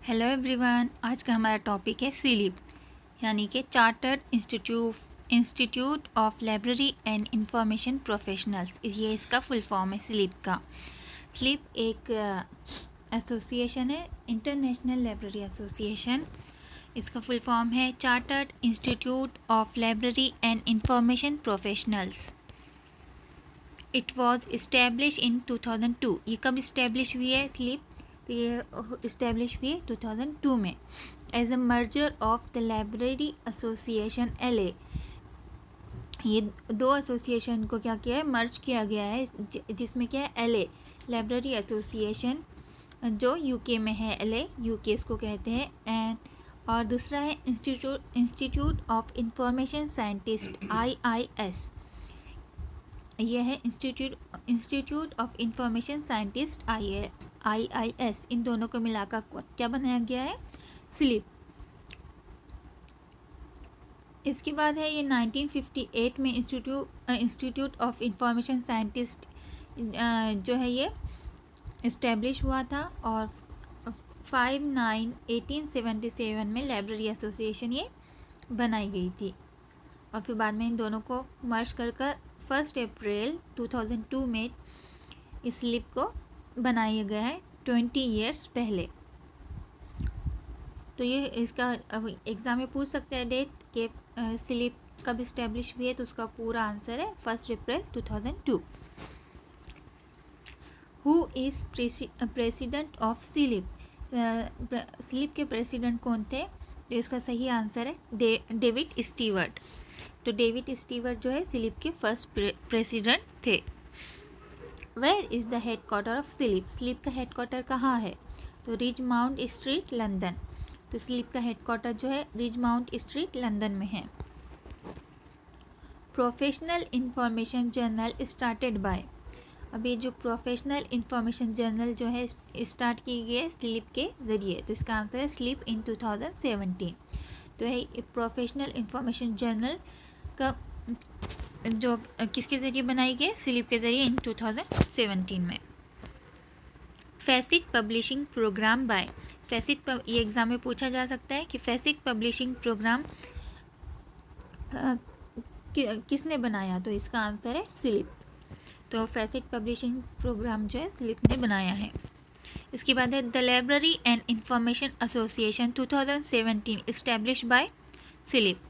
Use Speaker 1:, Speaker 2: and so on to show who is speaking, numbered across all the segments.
Speaker 1: Hello everyone, आज का हमारा टॉपिक है स्लीप यानी कि chartered institute of library and information professionals. ये इसका फुल फॉर्म है स्लीप का। स्लीप एक एसोसिएशन है, इंटरनेशनल लाइब्रेरी एसोसिएशन। इसका फुल फॉर्म है chartered institute of library and information professionals. It was establish in 2002। ये कब इस्टेब्लिश हुई है स्लीप? तो ये इस्टेब्लिश हुई है 2002 में as a merger of the library association LA। ये दो एसोसिएशन को क्या किया है, मर्ज किया गया है, जिसमें क्या है LA लाइब्रेरी एसोसिएशन जो UK में है, LA UK इसको कहते हैं। एंड और दूसरा है institute of information scientist IIS। यह है institute of information scientist IIS। इन दोनों को मिलाकर क्या बनाया गया है, स्लीप। इसके बाद है ये 1958 में इंस्टीट्यूट ऑफ इंफॉर्मेशन साइंटिस्ट जो है ये इस्टेब्लिश हुआ था, और 5/9/1877 में लाइब्रेरी एसोसिएशन ये बनाई गई थी। और फिर बाद में इन दोनों को मर्ज कर 1 अप्रैल 2002 में इस स्लीप को बनाया गया है 20 ईयर्स पहले। तो ये इसका एग्ज़ाम में पूछ सकते हैं डेट के स्लीप कब इस्टेब्लिश हुई है, तो उसका पूरा आंसर है 1 April 2002। Who is president of CILIP? CILIP के प्रेसिडेंट कौन थे? तो इसका सही आंसर है डेविड स्टीवर्ट। तो डेविड स्टीवर्ट जो है स्लीप के फर्स्ट प्रेसिडेंट थे। Where is the headquarter of CILIP? CILIP का हेडक्वार्टर कहाँ है? तो रिजमाउंट स्ट्रीट, लंदन। तो स्लीप का हेडक्वार्टर जो है रिजमाउंट स्ट्रीट, लंदन में है। Professional information journal started by. अभी जो प्रोफेशनल इंफॉर्मेशन जर्नल जो है स्टार्ट की गई है स्लीप के ज़रिए, तो इसका आंसर है स्लीप इन 2017। तो है प्रोफेशनल इंफॉर्मेशन जर्नल का जो किसके ज़रिए बनाई गई, स्लीप के ज़रिए इन 2017 में। फैसिट पब्लिशिंग प्रोग्राम बाय। ये एग्ज़ाम में पूछा जा सकता है कि फैसिट पब्लिशिंग प्रोग्राम किसने बनाया, तो इसका आंसर है स्लीप। तो फैसिट पब्लिशिंग प्रोग्राम जो है स्लीप ने बनाया है। इसके बाद है the library and information association 2017 establish by sleep.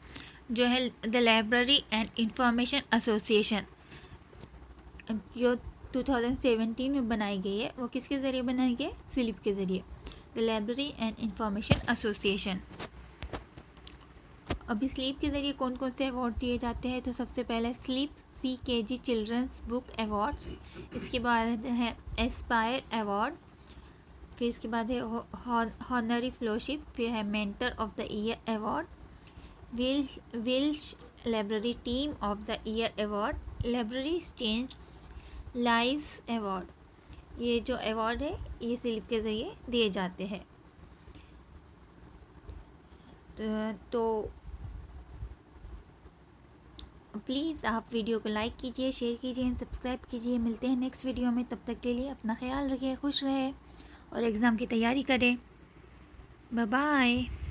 Speaker 1: जो है the library and information association जो 2017 में बनाई गई है, वो किसके ज़रिए बनाई गई है, स्लीप के ज़रिए। The library and information association. अभी स्लीप के ज़रिए कौन कौन से अवार्ड दिए जाते हैं, तो सबसे पहले CILIP CKG children's book awards. इसके बाद है एस्पायर अवार्ड। फिर इसके बाद है हॉनरी फेलोशिप। फिर है mentor of the year award, Welsh library team of the year award, library change lives award. ये जो अवार्ड है ये स्लीप के ज़रिए दिए जाते हैं। तो प्लीज़ आप वीडियो को लाइक कीजिए, शेयर कीजिए एंड सब्सक्राइब कीजिए। मिलते हैं नेक्स्ट वीडियो में, तब तक के लिए अपना ख्याल रखिए, खुश रहे और एग्ज़ाम की तैयारी करें। Bye bye.